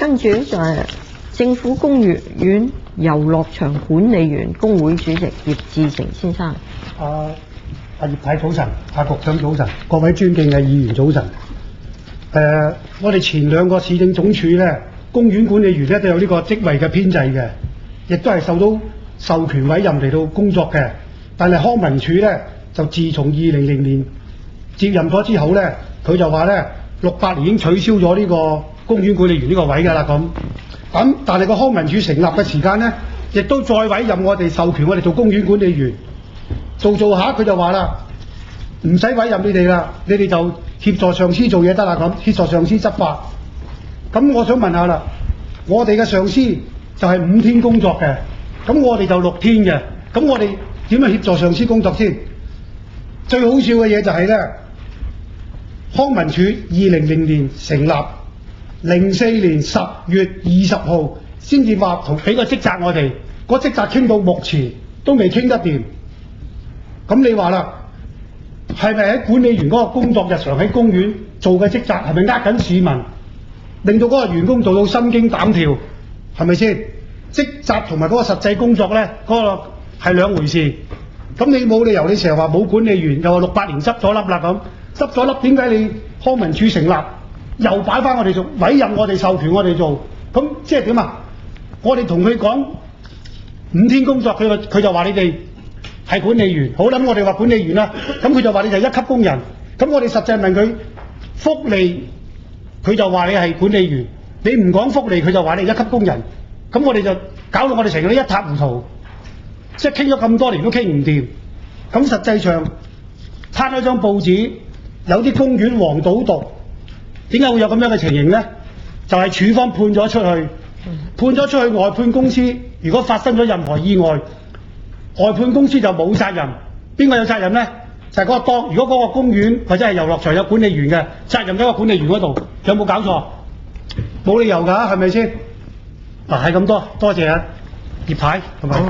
跟住就係政府公園遊樂場管理員工會主席葉志成先生。葉太早晨，局長早晨，各位尊敬嘅議員早晨。我哋前兩個市政總署咧，公園管理員咧都有呢個職位嘅編制嘅，亦都係受到授權委任嚟到工作嘅。但係康文署咧就自從2000年接任咗之後咧，佢就話咧68年已經取消咗呢個公園管理員呢個位㗎啦咁。但係個康文署成立嘅時間咧，亦都再委任我哋授權我哋做公園管理員，做下佢就話啦，唔使委任你哋啦，你哋就協助上司做嘢得啦咁，協助上司執法。咁我想問下啦，我哋嘅上司就係5天工作嘅，咁我哋就6天嘅，咁我哋點樣協助上司工作先？最好笑嘅嘢就係咧，康文署2000年成立，04年10月20號先至話俾個職責我哋，個職責傾到目前都未傾得掂。咁你話啦，係咪喺管理員嗰個工作日常喺公園做嘅職責係咪呃緊市民，令到嗰個員工做到心驚膽跳，係咪先？職責同埋嗰個實際工作咧，嗰個係兩回事。咁你冇理由你成日話冇管理員，又話68年執咗笠啦咁，執咗笠點解你康文署成立又擺翻我哋做，委任我哋授權我哋做？咁即係點啊？我哋同佢講5天工作，佢就話你哋係管理員。好啦，我哋話管理員啦，咁佢就話你就係1級工人。咁我哋實際問佢福利，佢就話你係管理員。你唔講福利，佢就話你係1級工人。咁我哋就搞到我哋成個都一塌糊塗，即係傾咗咁多年都傾唔掂。咁實際上攤咗張報紙，有啲公園黃賭毒，點解會有咁樣嘅情形呢？就係署方判咗出去外判公司，如果發生咗任何意外，外判公司就冇責任。邊個有責任呢？就係嗰個如果嗰個公園或者係遊樂場有管理員嘅，責任喺個管理員嗰度。有冇搞錯？冇理由㗎，係咪先？嗱，係咁多謝啊葉太同埋。